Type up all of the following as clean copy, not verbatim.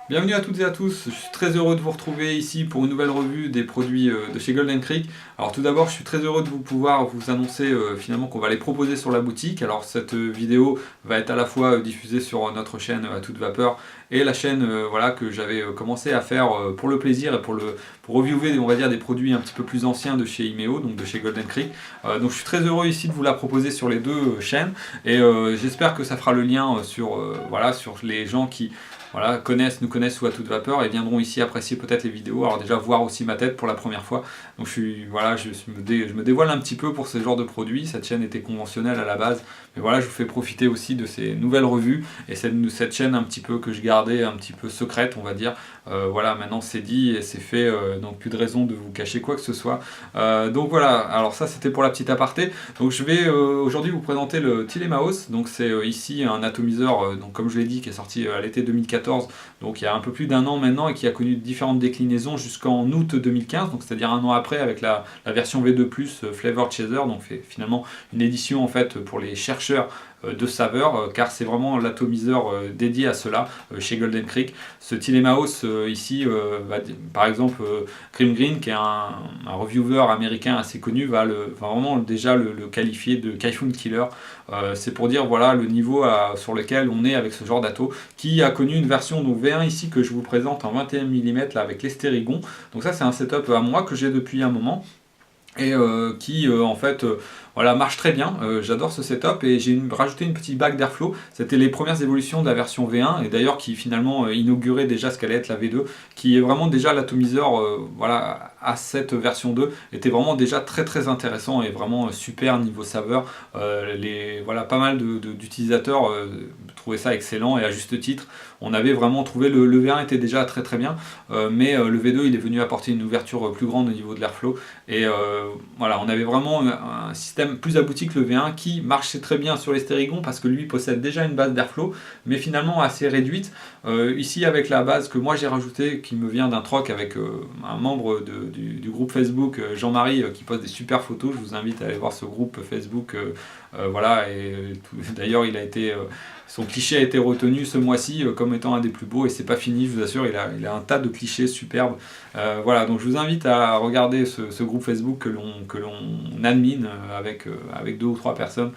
Bienvenue à toutes et à tous, je suis très heureux de vous retrouver ici pour une nouvelle revue des produits de chez Golden Creek. Alors tout d'abord, je suis très heureux de pouvoir vous annoncer finalement qu'on va les proposer sur la boutique. Alors cette vidéo va être à la fois diffusée sur notre chaîne à toute vapeur et la chaîne voilà, que j'avais commencé à faire pour le plaisir et pour reviewer on va dire, des produits un petit peu plus anciens de chez Imeo, donc de chez Golden Creek. Donc je suis très heureux ici de vous la proposer sur les deux chaînes et j'espère que ça fera le lien voilà, sur les gens qui voilà, nous connaissent sous à toute vapeur et viendront ici apprécier peut-être les vidéos. Alors déjà voir aussi ma tête pour la première fois. Donc voilà, je me dévoile un petit peu pour ce genre de produit. Cette chaîne était conventionnelle à la base, mais voilà, je vous fais profiter aussi de ces nouvelles revues et cette chaîne un petit peu que je gardais un petit peu secrète, on va dire. Voilà, maintenant c'est dit et c'est fait, donc plus de raison de vous cacher quoi que ce soit. Donc voilà, alors ça c'était pour la petite aparté. Donc je vais aujourd'hui vous présenter le Tilemaos. Donc c'est ici un atomiseur, donc comme je l'ai dit, qui est sorti à l'été 2014, donc il y a un peu plus d'un an maintenant et qui a connu différentes déclinaisons jusqu'en août 2015, donc c'est-à-dire un an après avec la version V2+, Flavor Chaser, donc finalement une édition en fait pour les chercheurs de saveurs, car c'est vraiment l'atomiseur dédié à cela chez Golden Creek. Ce Tilemaos ici, par exemple, Cream Green, qui est un reviewer américain assez connu, va vraiment déjà le qualifier de Kaifun Killer. C'est pour dire voilà le niveau sur lequel on est avec ce genre d'atto, qui a connu une version donc V1 ici que je vous présente en 21 mm là, avec l'estérigon. Donc ça c'est un setup à moi que j'ai depuis un moment et qui en fait voilà, marche très bien. J'adore ce setup et j'ai rajouté une petite bague d'airflow. C'était les premières évolutions de la version V1 et d'ailleurs qui finalement inaugurait déjà ce qu'allait être la V2, qui est vraiment déjà l'atomiseur voilà, à cette version 2 était vraiment déjà très très intéressant et vraiment super niveau saveur. Voilà, pas mal d'utilisateurs trouvaient ça excellent et à juste titre. On avait vraiment trouvé le V1 était déjà très très bien, mais le V2 il est venu apporter une ouverture plus grande au niveau de l'airflow et voilà, on avait vraiment un système plus abouti que le V1 qui marchait très bien sur l'estérigon parce que lui possède déjà une base d'airflow mais finalement assez réduite. Ici avec la base que moi j'ai rajoutée qui me vient d'un troc avec un membre du groupe Facebook Jean-Marie qui poste des super photos, je vous invite à aller voir ce groupe Facebook voilà, et d'ailleurs il a été son cliché a été retenu ce mois-ci comme étant un des plus beaux et c'est pas fini, je vous assure, il a un tas de clichés superbes. Voilà, donc je vous invite à regarder ce groupe Facebook que l'on admine avec deux ou trois personnes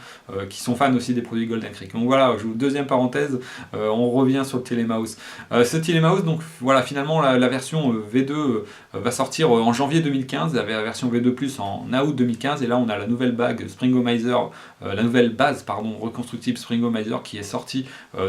qui sont fans aussi des produits Golden Creek. Donc voilà, deuxième parenthèse, on revient sur le Tilemaos. Ce Tilemaos, donc voilà, finalement la version V2 va sortir en janvier 2015, la version V2 en août 2015 et là on a la nouvelle bague Springomizer, la nouvelle base pardon reconstructible Springomizer qui est sortie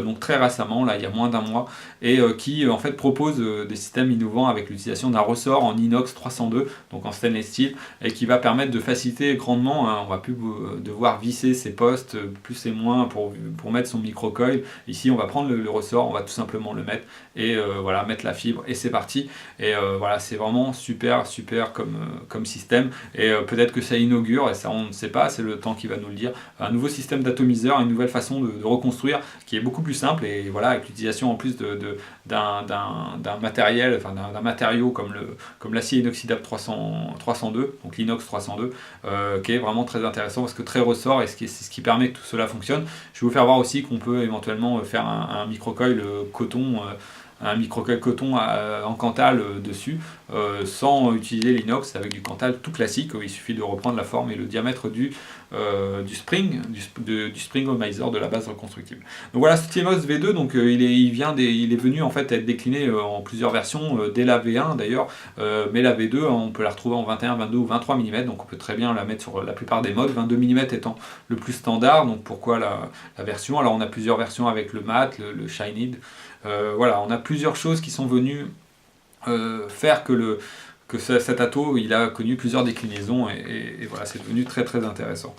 donc très récemment, là il y a moins d'un mois, et qui en fait propose des systèmes innovants avec l'utilisation d'un ressort en inox 302, donc en stainless steel, et qui va permettre de faciliter grandement, hein, on va plus devoir visser ses postes, plus et moins pour mettre son microcoil. Ici on va prendre le ressort, on va tout simplement le mettre et voilà, mettre la fibre et c'est parti. Et voilà, c'est vraiment super comme système et peut-être que ça inaugure, et ça on ne sait pas, c'est le temps qui va nous le dire, un nouveau système d'atomiseur, une nouvelle façon de reconstruire qui est beaucoup plus simple et voilà, avec l'utilisation en plus d'un matériel, enfin d'un matériau comme l'acier inoxydable 302, donc l'inox 302, qui est vraiment très intéressant parce que très ressort et c'est ce qui permet que tout cela fonctionne. Je vais vous faire voir aussi qu'on peut éventuellement faire un microcoil coton, un microcoil coton en Cantal dessus, sans utiliser l'inox, avec du Cantal tout classique. Il suffit de reprendre la forme et le diamètre du Springomizer, de la base reconstructible. Donc voilà, ce TMOS V2, donc, il est venu en fait être décliné en plusieurs versions, dès la V1 d'ailleurs, mais la V2 on peut la retrouver en 21, 22 ou 23 mm, donc on peut très bien la mettre sur la plupart des modes, 22 mm étant le plus standard. Donc pourquoi la version? Alors on a plusieurs versions avec le mat, le Shined. Voilà, on a plusieurs choses qui sont venues faire que cet atto il a connu plusieurs déclinaisons et voilà, c'est devenu très très intéressant.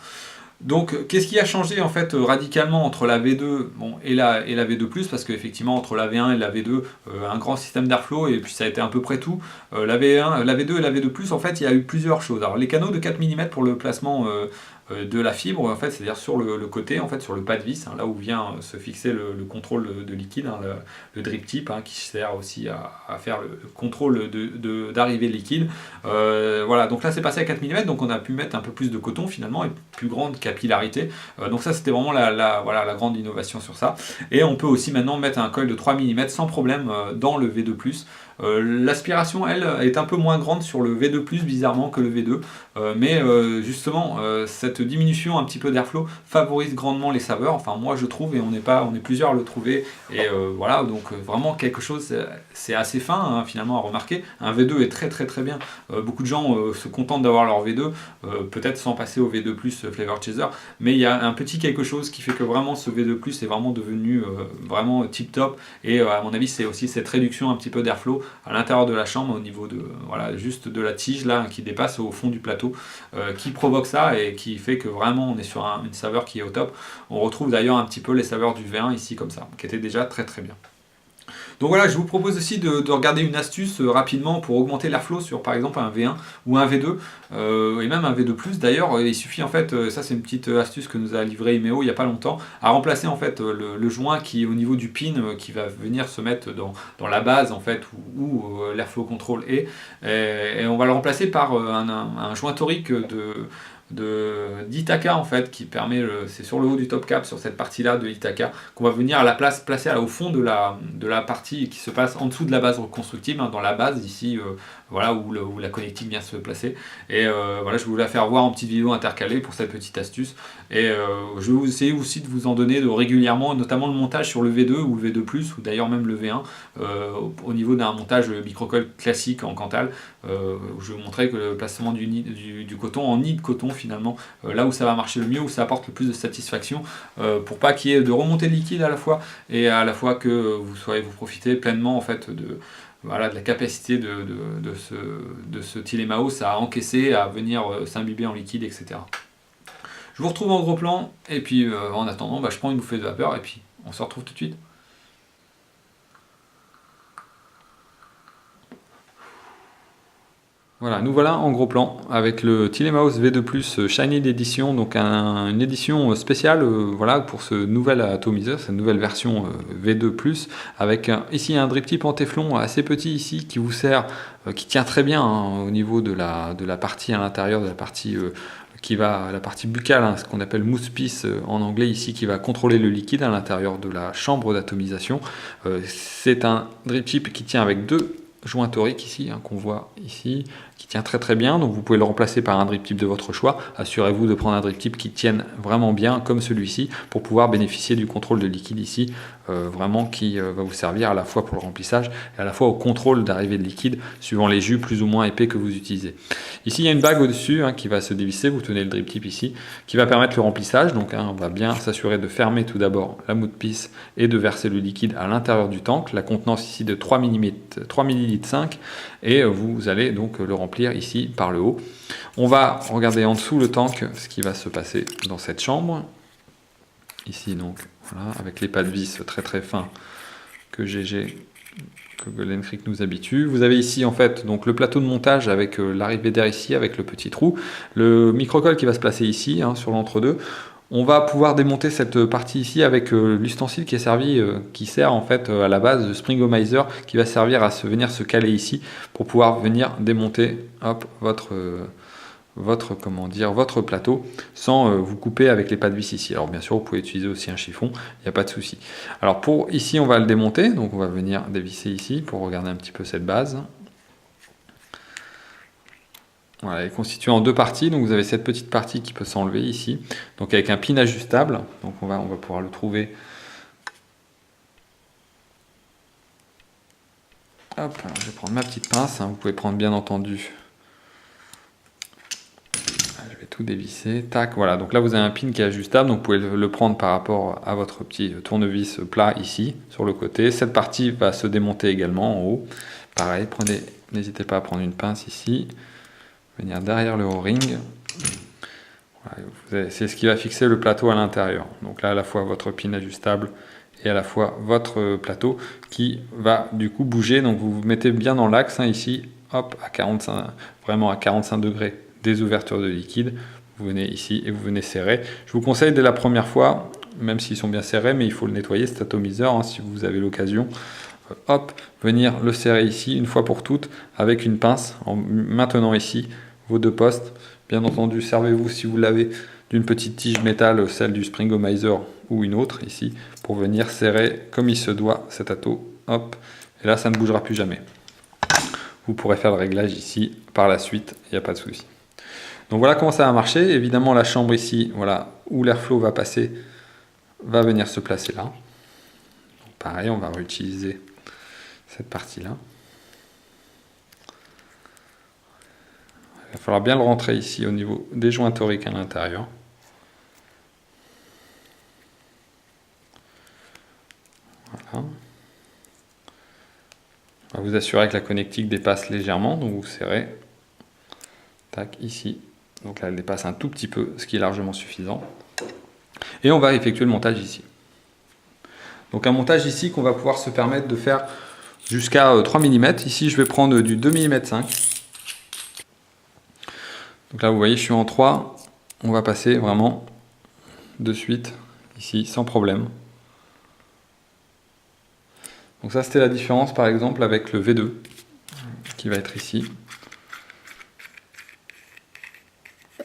Donc, qu'est-ce qui a changé en fait radicalement entre la V2 bon, et la V2+, parce qu'effectivement entre la V1 et la V2, un grand système d'airflow et puis ça a été à peu près tout. La V2 et la V2+, en fait, il y a eu plusieurs choses. Alors les canaux de 4 mm pour le placement de la fibre, en fait, c'est-à-dire sur le côté, en fait, sur le pas de vis, hein, là où vient se fixer le contrôle de liquide, hein, le drip tip, hein, qui sert aussi à faire le contrôle d'arrivée liquide. Voilà, donc là c'est passé à 4 mm, donc on a pu mettre un peu plus de coton finalement et plus grande capillarité. Donc ça c'était vraiment voilà, la grande innovation sur ça. Et on peut aussi maintenant mettre un coil de 3 mm sans problème dans le V2+. L'aspiration, elle, est un peu moins grande sur le V2+, bizarrement, que le V2. Mais justement, cette diminution un petit peu d'airflow favorise grandement les saveurs. Enfin, moi, je trouve, et on est plusieurs à le trouver. Et voilà, donc vraiment quelque chose, c'est assez fin, hein, finalement, à remarquer. Un V2 est très très très bien. Beaucoup de gens se contentent d'avoir leur V2, peut-être sans passer au V2+, Flavor Chaser. Mais il y a un petit quelque chose qui fait que vraiment ce V2+, est vraiment devenu vraiment tip top. Et à mon avis, c'est aussi cette réduction un petit peu d'airflow à l'intérieur de la chambre au niveau de voilà, juste de la tige là qui dépasse au fond du plateau qui provoque ça et qui fait que vraiment on est sur une saveur qui est au top. On retrouve d'ailleurs un petit peu les saveurs du V1 ici comme ça, qui était déjà très très bien. Donc voilà, je vous propose aussi de regarder une astuce rapidement pour augmenter l'airflow sur par exemple un V1 ou un V2 et même un V2+. D'ailleurs, il suffit en fait, ça c'est une petite astuce que nous a livré Imeo il n'y a pas longtemps, à remplacer en fait le joint qui est au niveau du pin qui va venir se mettre dans la base en fait où l'airflow control est. Et on va le remplacer par un joint torique d'Itaka en fait qui permet, c'est sur le haut du top cap sur cette partie là de Itaka qu'on va venir à la place placer au fond de la partie qui se passe en dessous de la base reconstructive, hein, dans la base ici voilà où la connectique vient se placer et voilà je vais vous la faire voir en petite vidéo intercalée pour cette petite astuce et je vais vous essayer aussi de vous en donner régulièrement, notamment le montage sur le V2 ou le V2+, ou d'ailleurs même le V1 au niveau d'un montage microcoil classique en Cantal où je vais vous montrer que le placement du coton en nid de coton finalement là où ça va marcher le mieux, où ça apporte le plus de satisfaction pour pas qu'il y ait de remontée de liquide à la fois et à la fois que vous profitez pleinement en fait de la capacité de ce Tilemouse à encaisser, à venir s'imbiber en liquide, etc. Je vous retrouve en gros plan et puis en attendant je prends une bouffée de vapeur et puis on se retrouve tout de suite. Voilà, nous voilà en gros plan avec le Tilemouse V2+ Shiny Edition, donc une édition spéciale voilà, pour ce nouvel atomiseur, cette nouvelle version V2+, avec ici un drip tip en téflon assez petit ici qui vous sert, qui tient très bien hein, au niveau de la partie à l'intérieur, de la partie la partie buccale, hein, ce qu'on appelle mouthpiece en anglais ici, qui va contrôler le liquide à l'intérieur de la chambre d'atomisation. C'est un drip tip qui tient avec deux joint torique ici, hein, qu'on voit ici, qui tient très très bien, donc vous pouvez le remplacer par un drip tip de votre choix. Assurez-vous de prendre un drip tip qui tienne vraiment bien comme celui-ci pour pouvoir bénéficier du contrôle de liquide ici, vraiment qui va vous servir à la fois pour le remplissage et à la fois au contrôle d'arrivée de liquide suivant les jus plus ou moins épais que vous utilisez. Ici il y a une bague au-dessus hein, qui va se dévisser, vous tenez le drip tip ici, qui va permettre le remplissage, donc hein, on va bien s'assurer de fermer tout d'abord la mouthpiece et de verser le liquide à l'intérieur du tank, la contenance ici de 3 ml 5 et vous allez donc le remplir ici par le haut. On va regarder en dessous le tank ce qui va se passer dans cette chambre. Ici donc, voilà, avec les pas de vis très très fins que Golden Creek nous habitue. Vous avez ici en fait donc le plateau de montage avec l'arrivée d'air ici avec le petit trou, le microcolle qui va se placer ici hein, sur l'entre-deux. On va pouvoir démonter cette partie ici avec l'ustensile qui est servi, qui sert en fait à la base de Springomizer, qui va servir à venir se caler ici pour pouvoir venir démonter hop, votre plateau sans vous couper avec les pas de vis ici. Alors bien sûr vous pouvez utiliser aussi un chiffon, il n'y a pas de souci. Alors pour ici on va le démonter, donc on va venir dévisser ici pour regarder un petit peu cette base. Voilà, elle est constituée en deux parties, donc vous avez cette petite partie qui peut s'enlever ici, donc avec un pin ajustable, donc on va pouvoir le trouver. Hop, alors je vais prendre ma petite pince, hein, vous pouvez prendre bien entendu. Je vais tout dévisser, tac, voilà, donc là vous avez un pin qui est ajustable, donc vous pouvez le prendre par rapport à votre petit tournevis plat ici, sur le côté. Cette partie va se démonter également en haut, pareil, n'hésitez pas à prendre une pince ici. Venir derrière le O-ring, voilà, c'est ce qui va fixer le plateau à l'intérieur. Donc là à la fois votre pin ajustable et à la fois votre plateau qui va du coup bouger. Donc vous vous mettez bien dans l'axe hein, ici, hop, à 45, vraiment à 45 degrés des ouvertures de liquide. vous venez ici et vous venez serrer. Je vous conseille dès la première fois, même s'ils sont bien serrés, mais il faut le nettoyer cet atomiseur hein, si vous avez l'occasion. Hop, venir le serrer ici une fois pour toutes avec une pince en maintenant ici vos deux postes. Bien entendu, servez-vous si vous l'avez d'une petite tige métal, celle du Springomizer ou une autre ici, pour venir serrer comme il se doit cet ato. Hop, et là ça ne bougera plus jamais. Vous pourrez faire le réglage ici par la suite, il n'y a pas de souci. Donc voilà comment ça va marcher. Évidemment la chambre ici, voilà, où l'airflow va passer, va venir se placer là. Donc, pareil, on va réutiliser cette partie-là. Il va falloir bien le rentrer ici au niveau des joints toriques à l'intérieur. Voilà. On va vous assurer que la connectique dépasse légèrement, donc vous serrez. Tac, ici. Donc là, elle dépasse un tout petit peu, ce qui est largement suffisant. Et on va effectuer le montage ici. Donc un montage ici qu'on va pouvoir se permettre de faire jusqu'à 3 mm. Ici, je vais prendre du 2 mm 5. Donc là, vous voyez, je suis en 3. On va passer vraiment de suite ici, sans problème. Donc ça, c'était la différence, par exemple, avec le V2, qui va être ici.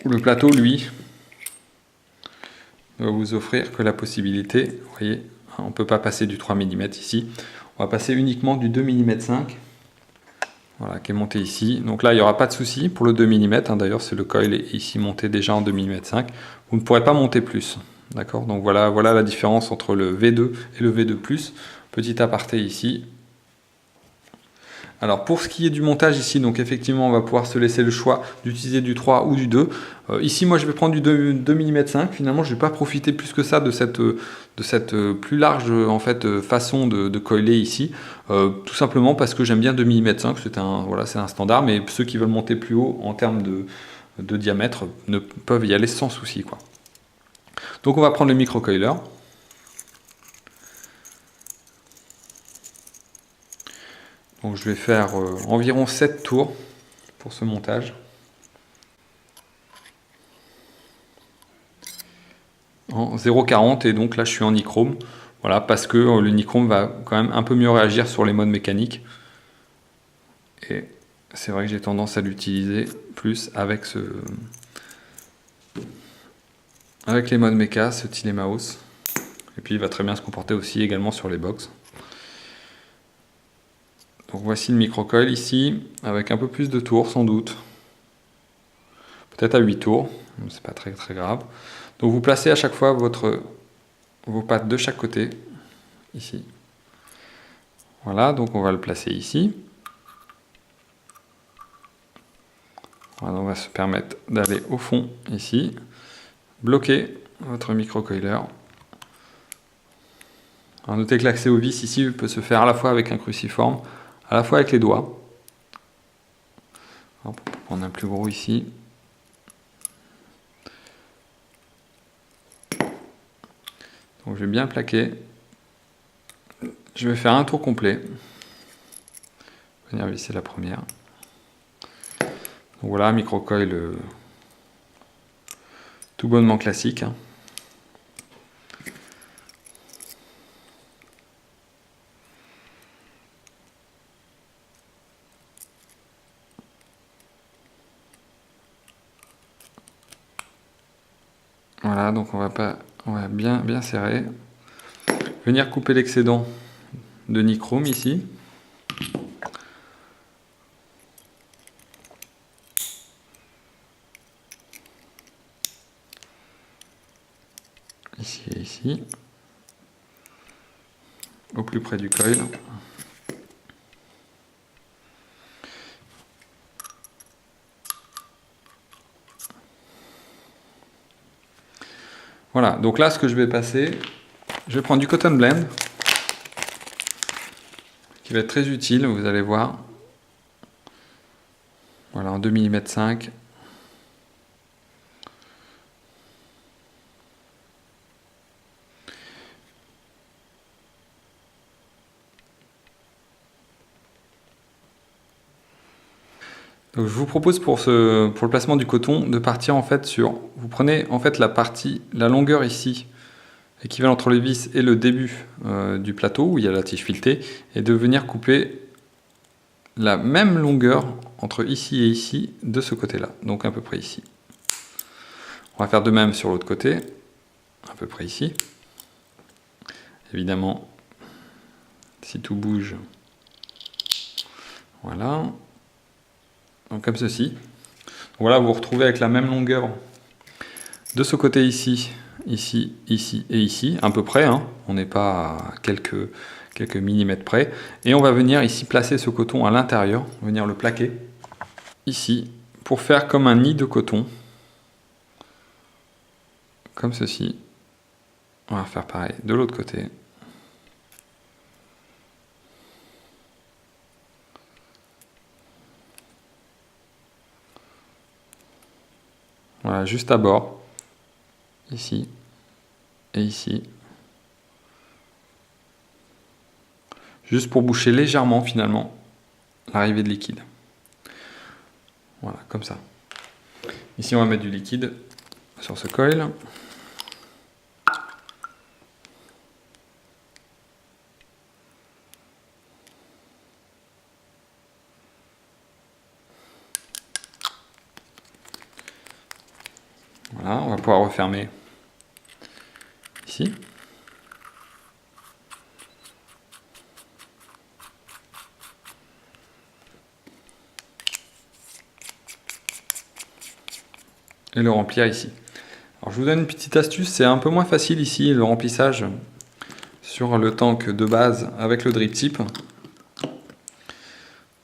Le plateau, lui, va vous offrir que la possibilité, vous voyez, on ne peut pas passer du 3 mm ici. On va passer uniquement du 2 mm 5. Voilà, qui est monté ici. Donc là, il n'y aura pas de souci pour le 2 mm. Hein, d'ailleurs, c'est le coil est ici monté déjà en 2 mm 5. Vous ne pourrez pas monter plus. D'accord. Donc voilà la différence entre le V2 et le V2+. Petit aparté ici. Alors pour ce qui est du montage ici, donc effectivement on va pouvoir se laisser le choix d'utiliser du 3 ou du 2. Ici moi je vais prendre du 2 mm 5, finalement je ne vais pas profiter plus que ça de cette plus large en fait, façon de coiler ici. Tout simplement parce que j'aime bien 2 mm 5, c'est un standard, mais ceux qui veulent monter plus haut en termes de diamètre ne peuvent y aller sans souci, quoi. Donc on va prendre le micro-coiler. Donc je vais faire environ 7 tours pour ce montage. En 0,40 et donc là je suis en nichrome. Voilà, parce que le nichrome va quand même un peu mieux réagir sur les modes mécaniques. Et c'est vrai que j'ai tendance à l'utiliser plus avec les modes méca, ce Tilemouse. Et puis il va très bien se comporter aussi également sur les box. Donc voici le microcoil ici, avec un peu plus de tours sans doute. Peut-être à 8 tours, c'est pas très grave. Donc vous placez à chaque fois vos pattes de chaque côté, ici. Voilà, donc on va le placer ici. Voilà, on va se permettre d'aller au fond, ici. Bloquer votre microcoiler. Alors notez que l'accès aux vis ici peut se faire à la fois avec un cruciforme, à la fois avec les doigts. On peut prendre un plus gros ici. Donc je vais bien plaquer. Je vais faire un tour complet. Venir visser la première. Donc voilà, microcoil tout bonnement classique. Hein. Voilà, donc on va bien serrer. Venir couper l'excédent de nichrome ici. Ici et ici. Au plus près du coil. Voilà, donc là ce que je vais passer, je vais prendre du cotton blend, qui va être très utile, vous allez voir. Voilà, en 2 mm 5. Donc je vous propose pour le placement du coton de partir en fait sur, vous prenez en fait la longueur ici, équivalent entre les vis et le début du plateau où il y a la tige filetée, et de venir couper la même longueur entre ici et ici de ce côté-là, donc à peu près ici. On va faire de même sur l'autre côté, à peu près ici. Évidemment, si tout bouge, voilà. Donc comme ceci. Donc voilà, vous vous retrouvez avec la même longueur de ce côté ici, ici, ici et ici, à peu près. Hein. On n'est pas à quelques millimètres près. Et on va venir ici placer ce coton à l'intérieur, venir le plaquer ici, pour faire comme un nid de coton. Comme ceci. On va faire pareil de l'autre côté. Voilà, juste à bord, ici et ici. Juste pour boucher légèrement finalement l'arrivée de liquide. Voilà, comme ça. Ici on va mettre du liquide sur ce coil. Voilà, on va pouvoir refermer ici. Et le remplir ici. Alors je vous donne une petite astuce, c'est un peu moins facile ici le remplissage sur le tank de base avec le drip tip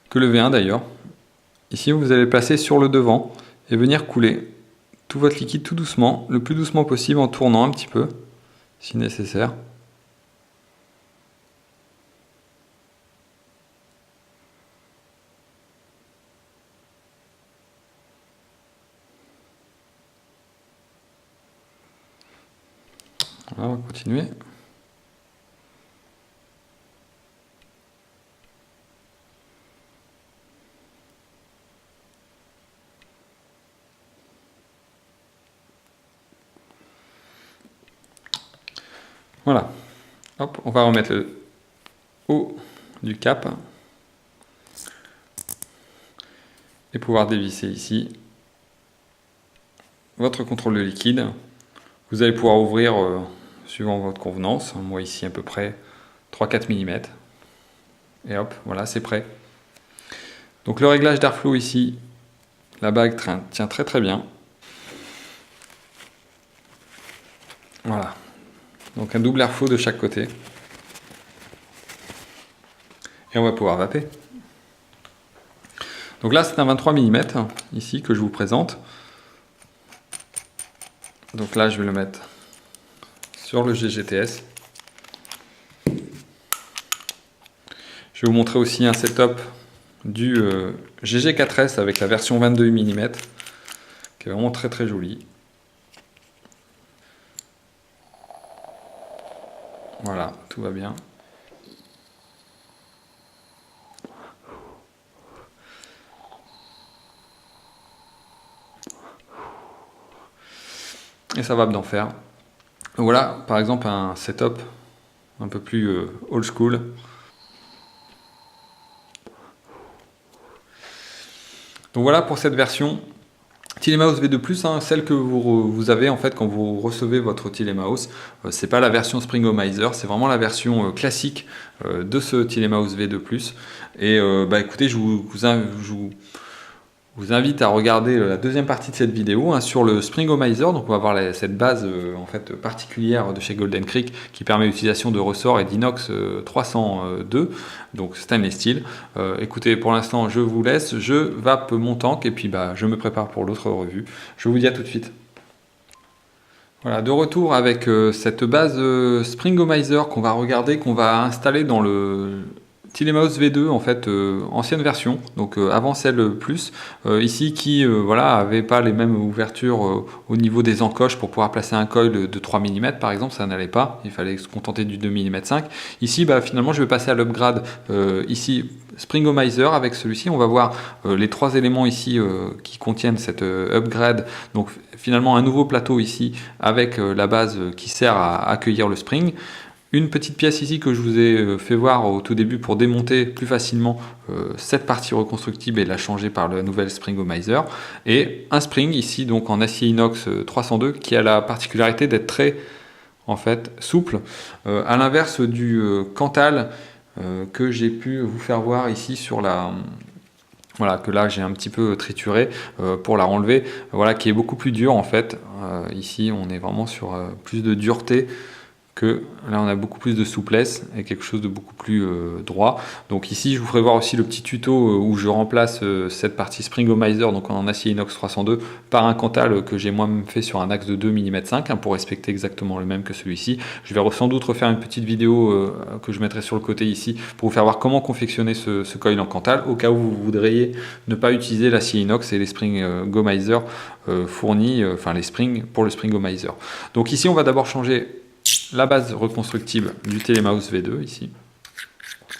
que le V1 d'ailleurs. Ici vous allez placer sur le devant et venir couler tout votre liquide tout doucement, le plus doucement possible en tournant un petit peu si nécessaire. Voilà, on va continuer. Voilà. Hop, on va remettre le haut du cap et pouvoir dévisser ici votre contrôle de liquide. Vous allez pouvoir ouvrir suivant votre convenance. Moi ici à peu près 3-4 mm. Et hop, voilà, c'est prêt. Donc le réglage d'airflow ici, la bague tient très très bien. Voilà. Donc un double airflow de chaque côté. Et on va pouvoir vaper. Donc là c'est un 23 mm ici que je vous présente. Donc là je vais le mettre sur le GGTS. Je vais vous montrer aussi un setup du GG4S avec la version 22 mm qui est vraiment très très joli. Voilà, tout va bien. Et ça va bien faire. Donc voilà, par exemple, un setup un peu plus old school. Donc voilà pour cette version Tilemouse V2+, hein, celle que vous avez en fait quand vous recevez votre Tilemouse. C'est pas la version Springomizer, c'est vraiment la version classique de ce Tilemouse V2+. Et écoutez, je vous invite à regarder la deuxième partie de cette vidéo hein, sur le Springomizer. Donc on va voir cette base en fait particulière de chez Golden Creek qui permet l'utilisation de ressorts et d'inox 302, donc stainless steel. Écoutez, pour l'instant je vous laisse, je vape mon tank et puis je me prépare pour l'autre revue. Je vous dis à tout de suite. Voilà, de retour avec cette base Springomizer qu'on va regarder, qu'on va installer dans le Telemouse V2 en fait, ancienne version, donc avant celle plus, ici qui voilà, avait pas les mêmes ouvertures au niveau des encoches pour pouvoir placer un coil de 3 mm par exemple, ça n'allait pas, il fallait se contenter du 2 mm 5. Ici bah, finalement je vais passer à l'upgrade ici Springomizer avec celui-ci, on va voir les 3 éléments ici qui contiennent cette upgrade, donc finalement un nouveau plateau ici avec la base qui sert à accueillir le spring. Une petite pièce ici que je vous ai fait voir au tout début pour démonter plus facilement cette partie reconstructible et la changer par la nouvelle Springomizer. Et un spring ici donc en acier inox 302 qui a la particularité d'être très en fait souple. À l'inverse du Cantal que j'ai pu vous faire voir ici sur la... Voilà, que là j'ai un petit peu trituré pour la renlever, voilà, qui est beaucoup plus dur en fait. Ici on est vraiment sur plus de dureté, que là on a beaucoup plus de souplesse et quelque chose de beaucoup plus droit. Donc ici je vous ferai voir aussi le petit tuto où je remplace cette partie Springomizer donc en acier inox 302 par un Cantal que j'ai moi-même fait sur un axe de 2 mm 5 pour respecter exactement le même que celui-ci. Je vais sans doute refaire une petite vidéo que je mettrai sur le côté ici pour vous faire voir comment confectionner ce coil en Cantal au cas où vous voudriez ne pas utiliser l'acier inox et les Springomizer fournis, enfin les springs pour le Springomizer. Donc ici on va d'abord changer la base reconstructible du Telemouse V2 ici.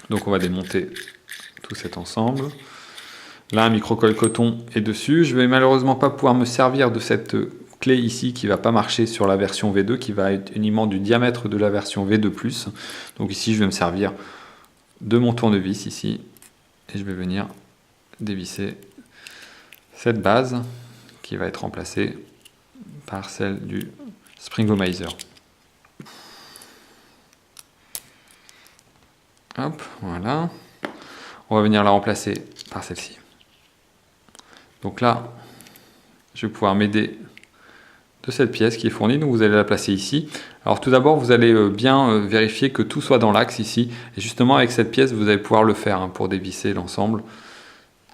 Donc on va démonter tout cet ensemble. Là un micro-coil coton est dessus. Je vais malheureusement pas pouvoir me servir de cette clé ici qui va pas marcher sur la version V2, qui va être uniquement du diamètre de la version V2+. Donc ici je vais me servir de mon tournevis ici et je vais venir dévisser cette base qui va être remplacée par celle du Springomizer. Hop, voilà. On va venir la remplacer par celle-ci. Donc là, je vais pouvoir m'aider de cette pièce qui est fournie. Donc vous allez la placer ici. Alors tout d'abord, vous allez bien vérifier que tout soit dans l'axe ici. Et justement, avec cette pièce, vous allez pouvoir le faire pour dévisser l'ensemble.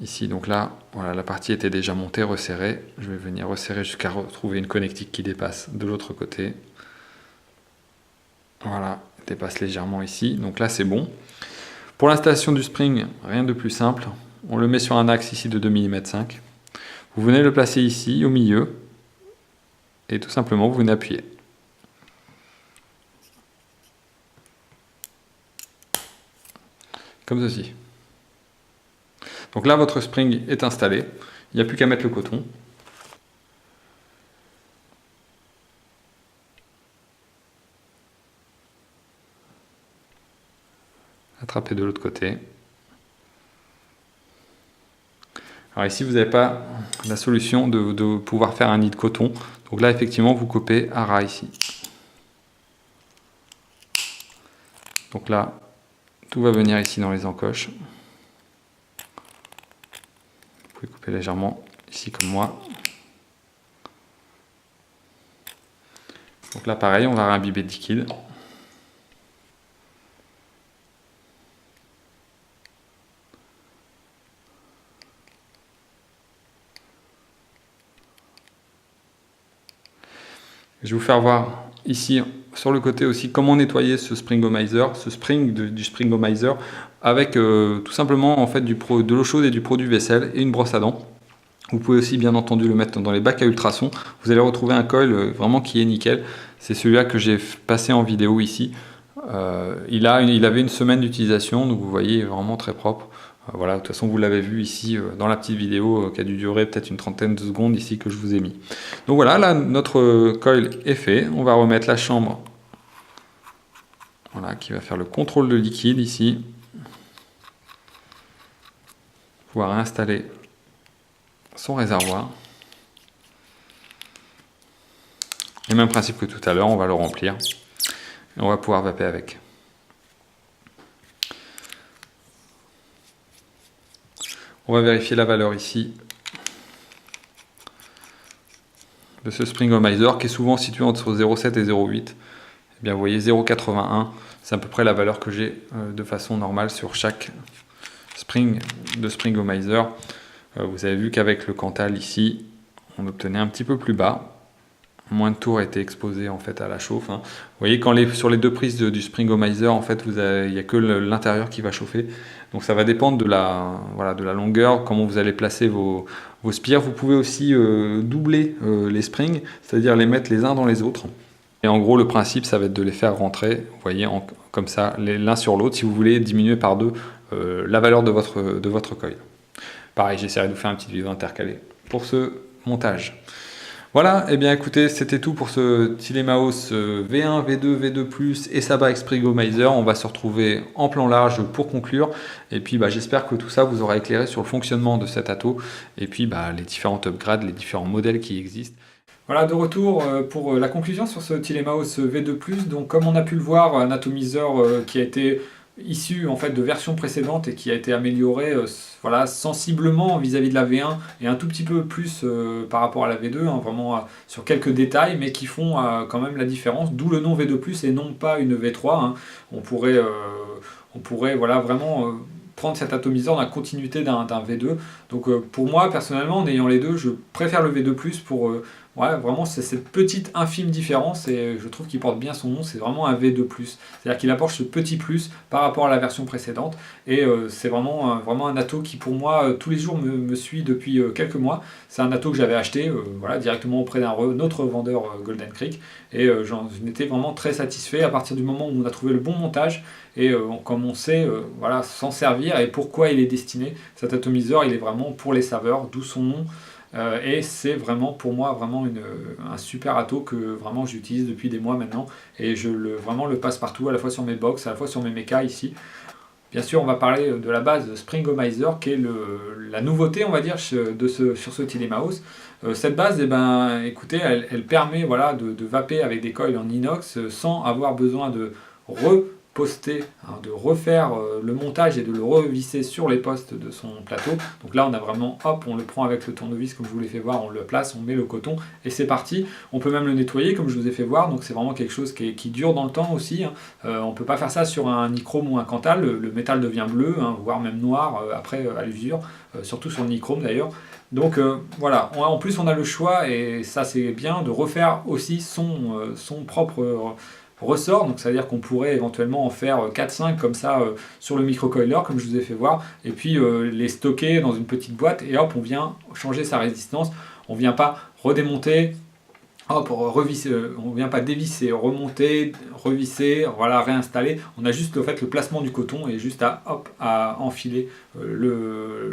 Ici, donc là, voilà, la partie était déjà montée, resserrée. Je vais venir resserrer jusqu'à retrouver une connectique qui dépasse de l'autre côté. Voilà, dépasse légèrement ici. Donc là, c'est bon. Pour l'installation du spring, rien de plus simple. On le met sur un axe ici de 2 mm 5. Vous venez le placer ici, au milieu. Et tout simplement, vous venez appuyer. Comme ceci. Donc là, votre spring est installé. Il n'y a plus qu'à mettre le coton. Attraper de l'autre côté. Alors ici, vous n'avez pas la solution de pouvoir faire un nid de coton. Donc là, effectivement, vous coupez à ras ici. Donc là, tout va venir ici dans les encoches. Vous pouvez couper légèrement ici comme moi. Donc là, pareil, on va imbiber de liquide. Je vais vous faire voir ici sur le côté aussi comment nettoyer ce Springomizer, ce spring du Springomizer avec tout simplement en fait de l'eau chaude et du produit vaisselle et une brosse à dents. Vous pouvez aussi bien entendu le mettre dans les bacs à ultrasons. Vous allez retrouver un coil vraiment qui est nickel. C'est celui-là que j'ai passé en vidéo ici. Il avait une semaine d'utilisation, donc vous voyez vraiment très propre. Voilà, de toute façon vous l'avez vu ici dans la petite vidéo qui a dû durer peut-être une trentaine de secondes ici que je vous ai mis. Donc voilà, là notre coil est fait. On va remettre la chambre, voilà, qui va faire le contrôle de liquide ici. Pouvoir installer son réservoir. Et même principe que tout à l'heure, on va le remplir et on va pouvoir vaper avec. On va vérifier la valeur ici de ce Springomizer qui est souvent situé entre 0,7 et 0,8. Eh bien, vous voyez 0,81, c'est à peu près la valeur que j'ai de façon normale sur chaque spring de Springomizer. Vous avez vu qu'avec le Cantal ici, on obtenait un petit peu plus bas. moins de tours a été exposé en fait à la chauffe. Hein. Vous voyez, sur les deux prises du Springomizer, en fait, il n'y a que l'intérieur qui va chauffer. Donc ça va dépendre voilà, de la longueur, comment vous allez placer vos spires. Vous pouvez aussi doubler les springs, c'est-à-dire les mettre les uns dans les autres. Et en gros, le principe, ça va être de les faire rentrer, vous voyez, comme ça, l'un sur l'autre, si vous voulez diminuer par deux la valeur de votre coil. Pareil, j'essaierai de vous faire une petite vidéo intercalée pour ce montage. Voilà, et bien écoutez, c'était tout pour ce Tilemaos V1, V2, V2+, et Saba Springomizer. On va se retrouver en plan large pour conclure. Et puis j'espère que tout ça vous aura éclairé sur le fonctionnement de cet atto, et puis les différents upgrades, les différents modèles qui existent. Voilà, de retour pour la conclusion sur ce Tilemaos V2+. Donc comme on a pu le voir, un atomiseur qui a été issu en fait de versions précédentes et qui a été amélioré voilà, sensiblement vis-à-vis de la V1 et un tout petit peu plus par rapport à la V2, hein, vraiment sur quelques détails, mais qui font quand même la différence, d'où le nom V2+, et non pas une V3. Hein. On pourrait voilà, vraiment prendre cet atomiseur dans la continuité d'un V2. Donc pour moi, personnellement, en ayant les deux, je préfère le V2+, pour ouais, vraiment, c'est cette petite infime différence, et je trouve qu'il porte bien son nom, c'est vraiment un V2+. C'est-à-dire qu'il apporte ce petit plus par rapport à la version précédente, et c'est vraiment un atto qui, pour moi, tous les jours me suit depuis quelques mois. C'est un atto que j'avais acheté voilà, directement auprès d'un autre vendeur Golden Creek, et j'en étais vraiment très satisfait à partir du moment où on a trouvé le bon montage, et comme on sait voilà, s'en servir, et pourquoi il est destiné. Cet atomiseur, il est vraiment pour les saveurs, d'où son nom. Et c'est vraiment pour moi vraiment un super atto que vraiment j'utilise depuis des mois maintenant, et vraiment le passe partout, à la fois sur mes box, à la fois sur mes mechas ici. Bien sûr, on va parler de la base Springomizer, qui est la nouveauté, on va dire, sur ce Tilemaos. Cette base, écoutez, elle permet voilà, de vaper avec des coils en inox sans avoir besoin de reposter, hein, de refaire le montage et de le revisser sur les postes de son plateau. Donc là, on a vraiment, hop, on le prend avec le tournevis comme je vous l'ai fait voir, on le place, on met le coton et c'est parti. On peut même le nettoyer comme je vous ai fait voir, donc c'est vraiment quelque chose qui dure dans le temps aussi. Hein. On ne peut pas faire ça sur un nichrome ou un cantal, le métal devient bleu, hein, voire même noir après à l'usure, surtout sur le nichrome d'ailleurs. Donc voilà, en plus on a le choix, et ça c'est bien, de refaire aussi son propre ressort, donc ça veut dire qu'on pourrait éventuellement en faire 4-5 comme ça sur le microcoiler comme je vous ai fait voir, et puis les stocker dans une petite boîte, et hop, on vient changer sa résistance. On ne vient pas redémonter, hop, revisser, on ne vient pas dévisser, remonter, revisser, voilà, réinstaller. On a juste le placement du coton, et juste à enfiler le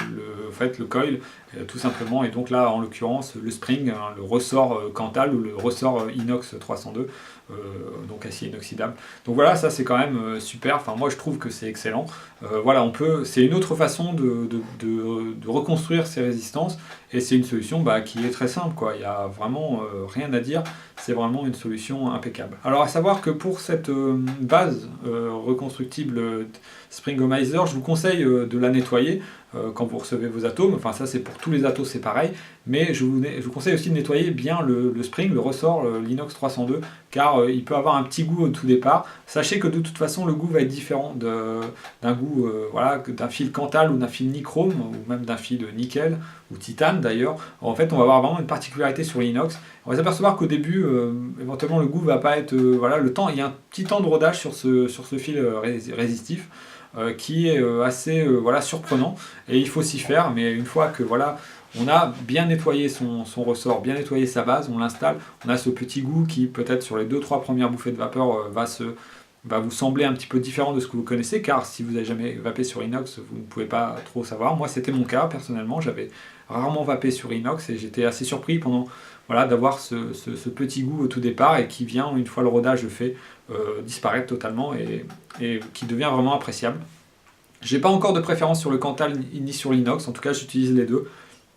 coil tout simplement. Et donc là, en l'occurrence, le spring, hein, le ressort Cantal ou le ressort inox 302, donc acier inoxydable. Donc voilà, ça c'est quand même super. Enfin, moi je trouve que c'est excellent. Voilà, c'est une autre façon de reconstruire ses résistances, et c'est une solution qui est très simple, quoi. Il n'y a vraiment rien à dire. C'est vraiment une solution impeccable. Alors à savoir que pour cette base reconstructible Springomizer, je vous conseille de la nettoyer quand vous recevez vos atomes. Enfin, ça c'est pour tous les atos, c'est pareil, mais je vous conseille aussi de nettoyer bien le spring, le ressort, l'inox 302, car il peut avoir un petit goût au tout départ. Sachez que de toute façon le goût va être différent d'un goût voilà, d'un fil Cantal ou d'un fil nichrome, ou même d'un fil nickel ou titane d'ailleurs. En fait, on va avoir vraiment une particularité sur l'inox. On va s'apercevoir qu'au début, éventuellement le goût va pas être voilà, le temps, il y a un petit temps de rodage sur ce fil résistif, qui est assez voilà, surprenant, et il faut s'y faire. Mais une fois que voilà, on a bien nettoyé son ressort, bien nettoyé sa base, on l'installe, on a ce petit goût qui peut-être sur les 2-3 premières bouffées de vapeur va vous sembler un petit peu différent de ce que vous connaissez, car si vous n'avez jamais vapé sur inox, vous ne pouvez pas trop savoir. Moi c'était mon cas personnellement, j'avais rarement vapé sur inox, et j'étais assez surpris voilà, d'avoir ce petit goût au tout départ, et qui vient, une fois le rodage fait, disparaître totalement, et qui devient vraiment appréciable. J'ai pas encore de préférence sur le Cantal ni sur l'inox, en tout cas j'utilise les deux.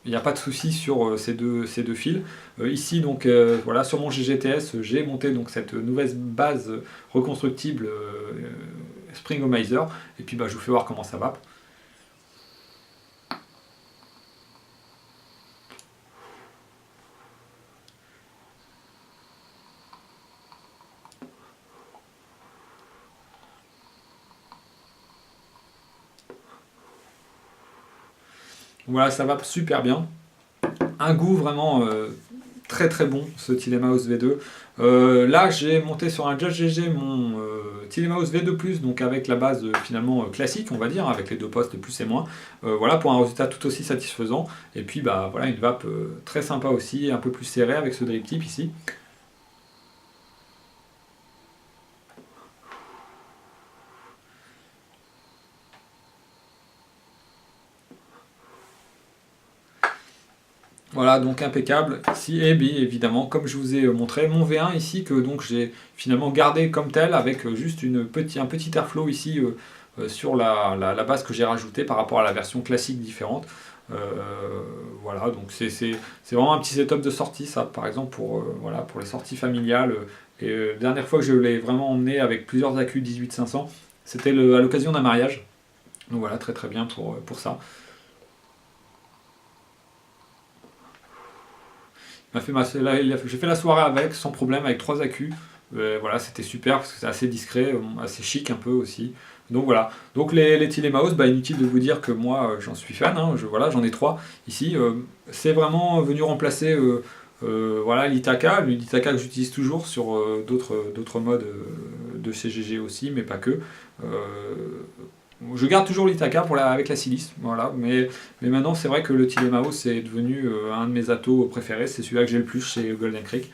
Il n'y a pas de souci sur ces deux fils. Ici, donc, voilà, sur mon GGTS, j'ai monté donc cette nouvelle base reconstructible Springomizer, et puis je vous fais voir comment ça va. Voilà, ça va super bien. Un goût vraiment très très bon ce Tilemaus V2. Là j'ai monté sur un Judge GG mon Tilemaus V2+, donc avec la base finalement classique on va dire, avec les deux postes plus et moins, voilà, pour un résultat tout aussi satisfaisant. Et puis bah voilà, une vape très sympa aussi, un peu plus serrée avec ce drip tip ici. Voilà, donc impeccable ici, et bien évidemment, comme je vous ai montré, mon V1 ici, que donc j'ai finalement gardé comme tel, avec juste un petit airflow ici sur la base que j'ai rajoutée par rapport à la version classique différente. Voilà, donc c'est vraiment un petit setup de sortie, ça, par exemple, voilà, pour les sorties familiales. Et la dernière fois que je l'ai vraiment emmené avec plusieurs accus 18500, c'était à l'occasion d'un mariage. Donc voilà, très très bien pour ça. J'ai fait la soirée avec, sans problème, avec 3 accus. Voilà, c'était super parce que c'est assez discret, assez chic un peu aussi. Donc voilà. Donc les Tilemaus, bah, inutile de vous dire que moi j'en suis fan. Hein. Voilà, j'en ai 3 ici. C'est vraiment venu remplacer voilà, l'Itaka. L'Itaka que j'utilise toujours sur d'autres modes de CGG aussi, mais pas que. Je garde toujours l'Itaka avec la silice, voilà, mais maintenant c'est vrai que le Tilemaus est devenu un de mes atos préférés, c'est celui-là que j'ai le plus chez Golden Creek.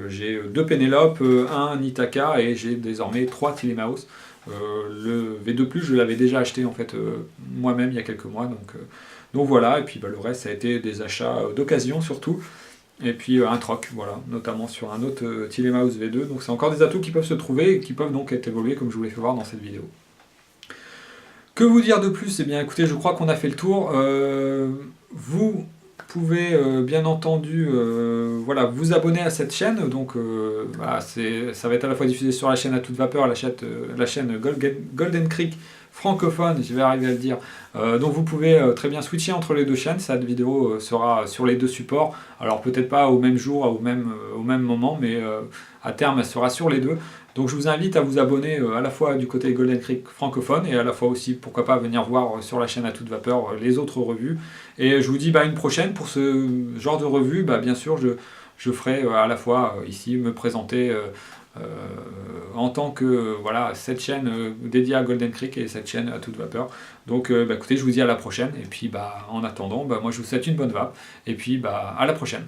J'ai 2 Penelope, un Itaka et j'ai désormais 3 Tilemaus. Le V2+, je l'avais déjà acheté en fait moi-même il y a quelques mois, donc voilà, et puis bah, le reste ça a été des achats d'occasion surtout. Et puis un troc, voilà, notamment sur un autre Tilemaus V2, donc c'est encore des atouts qui peuvent se trouver et qui peuvent donc être évolués comme je vous l'ai fait voir dans cette vidéo. Que vous dire de plus? Eh bien écoutez, je crois qu'on a fait le tour. Vous pouvez bien entendu voilà, vous abonner à cette chaîne. Donc voilà, ça va être à la fois diffusé sur la chaîne à toute vapeur, la chaîne Golden Creek francophone, je vais arriver à le dire. Donc vous pouvez très bien switcher entre les deux chaînes. Cette vidéo sera sur les deux supports. Alors peut-être pas au même jour, au même moment, mais à terme elle sera sur les deux. Donc je vous invite à vous abonner à la fois du côté Golden Creek francophone et à la fois aussi, pourquoi pas, venir voir sur la chaîne à toute vapeur les autres revues. Et je vous dis une prochaine pour ce genre de revue, bien sûr je ferai à la fois ici me présenter en tant que voilà, cette chaîne dédiée à Golden Creek et cette chaîne à toute vapeur. Donc écoutez, je vous dis à la prochaine et puis en attendant, moi je vous souhaite une bonne vape et puis à la prochaine.